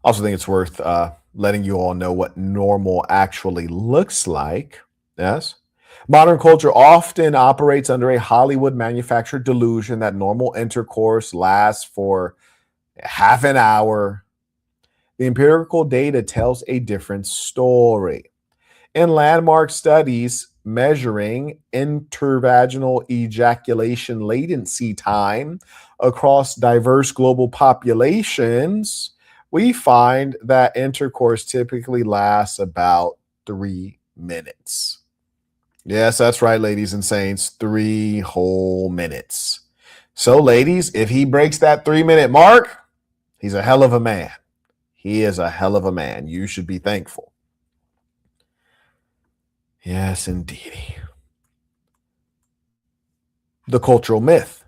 Also think it's worth letting you all know what normal actually looks like. Yes. Modern culture often operates under a Hollywood manufactured delusion that normal intercourse lasts for half an hour. The empirical data tells a different story. In landmark studies measuring intervaginal ejaculation latency time across diverse global populations, we find that intercourse typically lasts about 3 minutes. Yes, that's right, ladies and saints, 3 whole minutes. So, ladies, if he breaks that 3 minute mark, he's a hell of a man. He is a hell of a man. You should be thankful. Yes, indeedy. The cultural myth.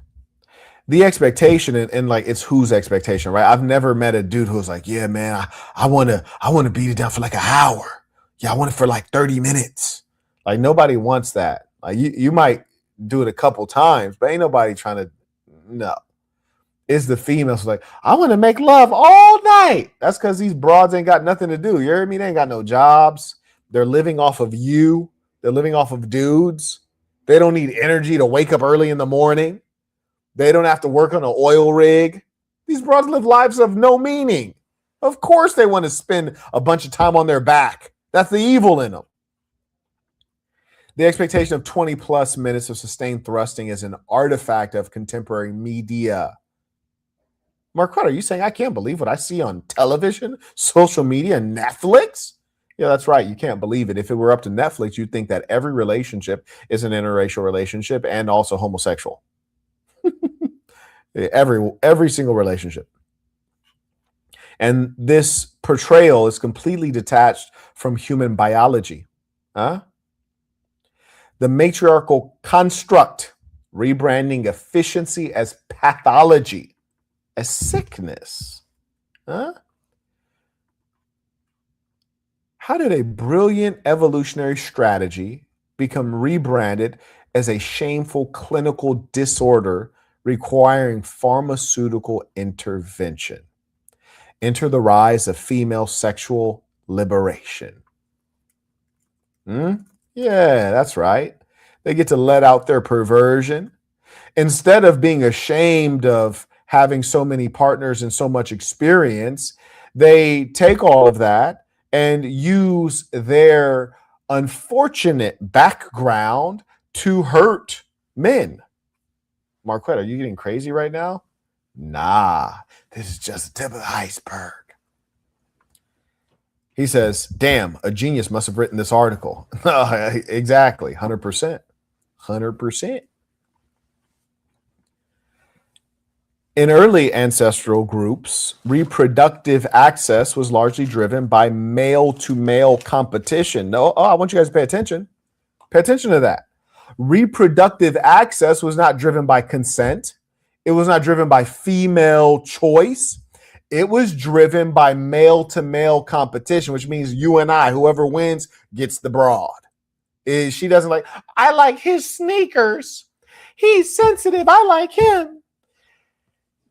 The expectation and like it's whose expectation, right? I've never met a dude who's like, yeah, man, I wanna beat it down for like an hour. Yeah, I want it for like 30 minutes. Like nobody wants that. Like you might do it a couple times, but ain't nobody trying to no. It's the females like, I want to make love all night. That's because these broads ain't got nothing to do. You hear me? They ain't got no jobs. They're living off of you. They're living off of dudes. They don't need energy to wake up early in the morning. They don't have to work on an oil rig. These broads live lives of no meaning. Of course they want to spend a bunch of time on their back. That's the evil in them. The expectation of 20 plus minutes of sustained thrusting is an artifact of contemporary media. Marquette, are you saying I can't believe what I see on television, social media, and Netflix? Yeah, that's right. You can't believe it. If it were up to Netflix, you'd think that every relationship is an interracial relationship and also homosexual. every single relationship. And this portrayal is completely detached from human biology. Huh? The matriarchal construct, rebranding efficiency as pathology, as sickness. Huh? How did a brilliant evolutionary strategy become rebranded as a shameful clinical disorder requiring pharmaceutical intervention? Enter the rise of female sexual liberation. Yeah, that's right. They get to let out their perversion. Instead of being ashamed of having so many partners and so much experience, they take all of that and use their unfortunate background to hurt men. Marquette, are you getting crazy right now? Nah, this is just the tip of the iceberg. He says, damn, a genius must have written this article. Exactly, 100%. 100%. In early ancestral groups, reproductive access was largely driven by male-to-male competition. No, I want you guys to pay attention. Pay attention to that. Reproductive access was not driven by consent. It was not driven by female choice. It was driven by male-to-male competition, which means you and I, whoever wins, gets the broad. She doesn't like, I like his sneakers. He's sensitive. I like him.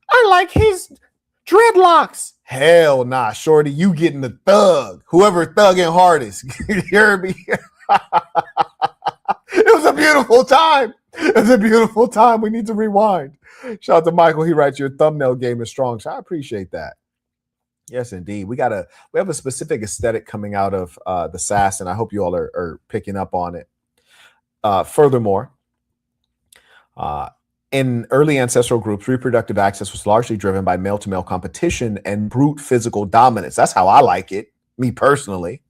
I like his dreadlocks. Hell nah, shorty, you getting the thug. Whoever thugging hardest. You hear me? It was a beautiful time. It was a beautiful time. We need to rewind. Shout out to Michael. He writes, your thumbnail game is strong. So I appreciate that. Yes, indeed. We have a specific aesthetic coming out of the SAS, and I hope you all are picking up on it. Furthermore, in early ancestral groups, reproductive access was largely driven by male-to-male competition and brute physical dominance. That's how I like it, me personally.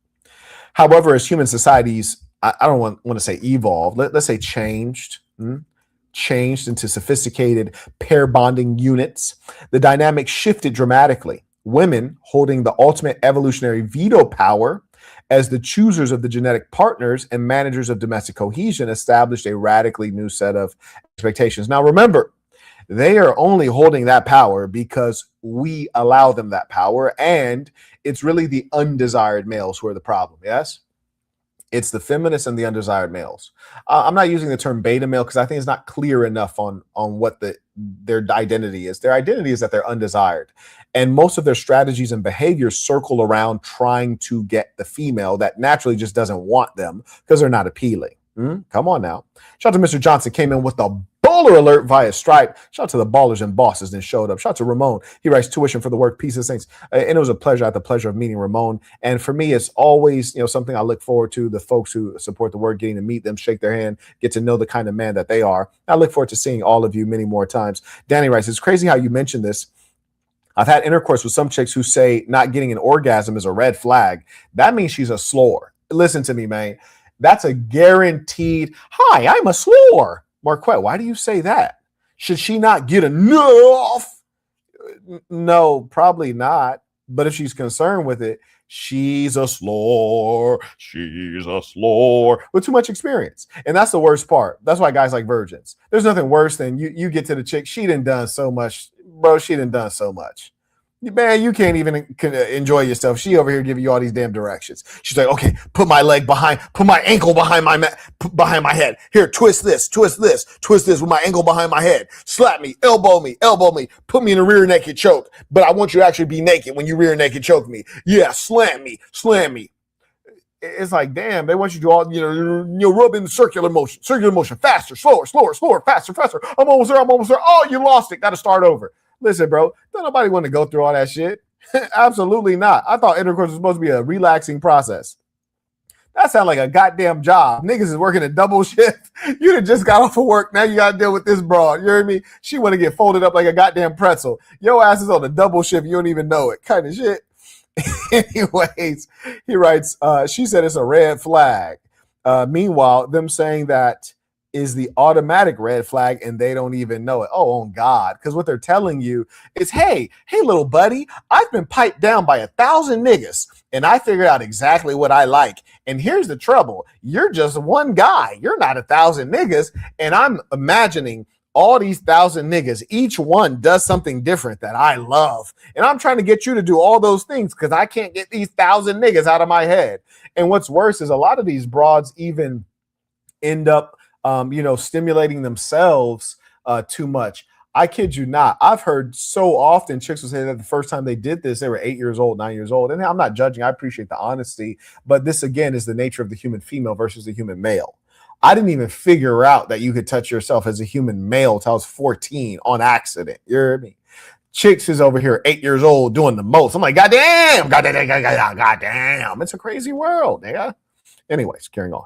However, as human societies, I don't want to say evolved, let's say changed into sophisticated pair bonding units, the dynamic shifted dramatically. Women holding the ultimate evolutionary veto power as the choosers of the genetic partners and managers of domestic cohesion established a radically new set of expectations. Now, remember, they are only holding that power because we allow them that power, and it's really the undesired males who are the problem, yes? It's the feminists and the undesired males. I'm not using the term beta male because I think it's not clear enough on what the their identity is. Their identity is that they're undesired. And most of their strategies and behaviors circle around trying to get the female that naturally just doesn't want them because they're not appealing. Come on now. Shout out to Mr. Johnson, came in with the baller alert via Stripe. Shout out to the ballers and bosses that showed up. Shout out to Ramon. He writes tuition for the work. Peace of saints. And it was a pleasure. I had the pleasure of meeting Ramon. And for me, it's always, something I look forward to. The folks who support the work, getting to meet them, shake their hand, get to know the kind of man that they are. I look forward to seeing all of you many more times. Danny writes, it's crazy how you mentioned this. I've had intercourse with some chicks who say not getting an orgasm is a red flag. That means she's a slore. Listen to me, man. That's a guaranteed, hi, I'm a slore. Marquette, why do you say that? Should she not get enough? No, probably not. But if she's concerned with it, she's a slore. She's a slore with too much experience. And that's the worst part. That's why guys like virgins. There's nothing worse than you get to the chick. She done so much. Bro, she done so much. Man, you can't even enjoy yourself. She over here giving you all these damn directions. She's like, okay, put my ankle behind my head. Here, twist this with my ankle behind my head. Slap me, elbow me, put me in a rear naked choke. But I want you to actually be naked when you rear naked choke me. Yeah, slam me. It's like, damn, they want you to do all, rub in the circular motion, faster, slower, faster. I'm almost there. Oh, you lost it. Got to start over. Listen, bro, don't nobody want to go through all that shit. Absolutely not. I thought intercourse was supposed to be a relaxing process. That sounds like a goddamn job. Niggas is working a double shift. You done just got off of work. Now you got to deal with this broad. You heard me? She want to get folded up like a goddamn pretzel. Your ass is on a double shift. You don't even know it. Kind of shit. Anyways, he writes, she said it's a red flag. Meanwhile, them saying that is the automatic red flag and they don't even know it. Oh, on God. Because what they're telling you is, hey, little buddy, I've been piped down by 1,000 niggas and I figured out exactly what I like. And here's the trouble. You're just one guy. You're not 1,000 niggas. And I'm imagining all these 1,000 niggas, each one does something different that I love. And I'm trying to get you to do all those things because I can't get these 1,000 niggas out of my head. And what's worse is a lot of these broads even end up stimulating themselves too much. I kid you not. I've heard so often chicks will say that the first time they did this, they were 8 years old, 9 years old. And I'm not judging. I appreciate the honesty. But this, again, is the nature of the human female versus the human male. I didn't even figure out that you could touch yourself as a human male till I was 14 on accident. You hear me? Chicks is over here 8 years old doing the most. I'm like, goddamn. It's a crazy world. Yeah. Anyways, carrying on.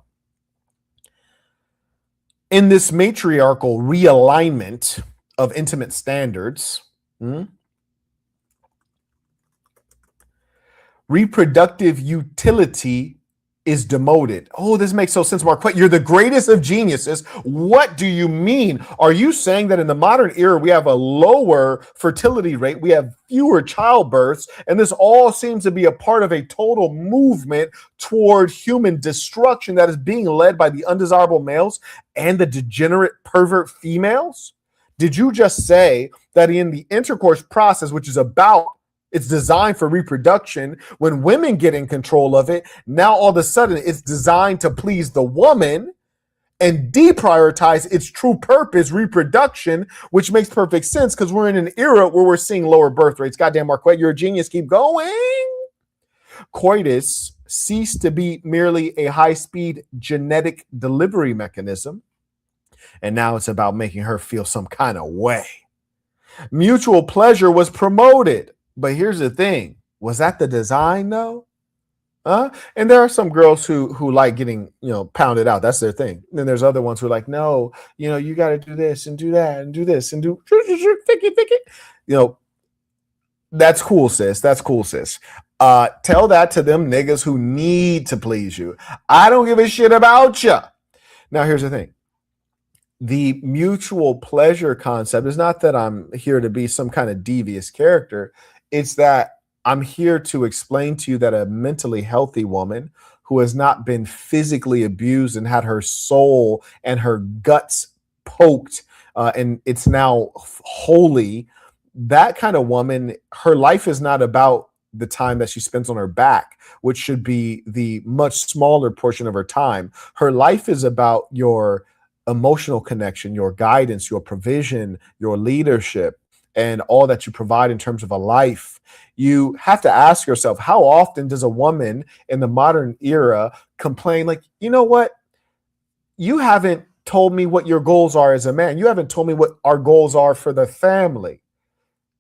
In this matriarchal realignment of intimate standards, reproductive utility is demoted. Oh, this makes so sense, Marquette. You're the greatest of geniuses. What do you mean? Are you saying that in the modern era, we have a lower fertility rate, we have fewer childbirths, and this all seems to be a part of a total movement toward human destruction that is being led by the undesirable males and the degenerate pervert females? Did you just say that in the intercourse process, which is it's designed for reproduction, when women get in control of it, now all of a sudden it's designed to please the woman and deprioritize its true purpose, reproduction, which makes perfect sense because we're in an era where we're seeing lower birth rates. Goddamn, Marquette, you're a genius. Keep going. Coitus ceased to be merely a high-speed genetic delivery mechanism, and now it's about making her feel some kind of way. Mutual pleasure was promoted. But here's the thing. Was that the design, though? And there are some girls who like getting, pounded out. That's their thing. And then there's other ones who are like, no, you got to do this and do that and do this and do thicky. That's cool, sis. That's cool, sis. Tell that to them niggas who need to please you. I don't give a shit about you. Now, here's the thing. The mutual pleasure concept is not that I'm here to be some kind of devious character. It's that I'm here to explain to you that a mentally healthy woman who has not been physically abused and had her soul and her guts poked and it's now holy, that kind of woman, her life is not about the time that she spends on her back, which should be the much smaller portion of her time. Her life is about your emotional connection, your guidance, your provision, your leadership, and all that you provide in terms of a life, you have to ask yourself, how often does a woman in the modern era complain, like, you know what? You haven't told me what your goals are as a man. You haven't told me what our goals are for the family.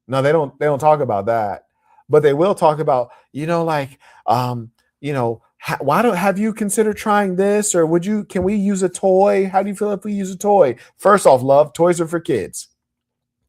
No, they don't talk about that. But they will talk about, like, why don't have you considered trying this? Or can we use a toy? How do you feel if we use a toy? First off, love, toys are for kids.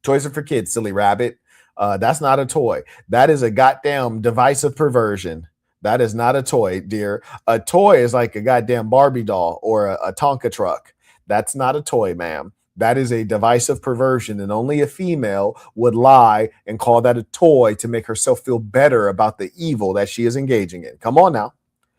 Toys are for kids, silly rabbit. That's not a toy. That is a goddamn device of perversion. That is not a toy, dear. A toy is like a goddamn Barbie doll or a Tonka truck. That's not a toy, ma'am. That is a device of perversion, and only a female would lie and call that a toy to make herself feel better about the evil that she is engaging in. Come on now.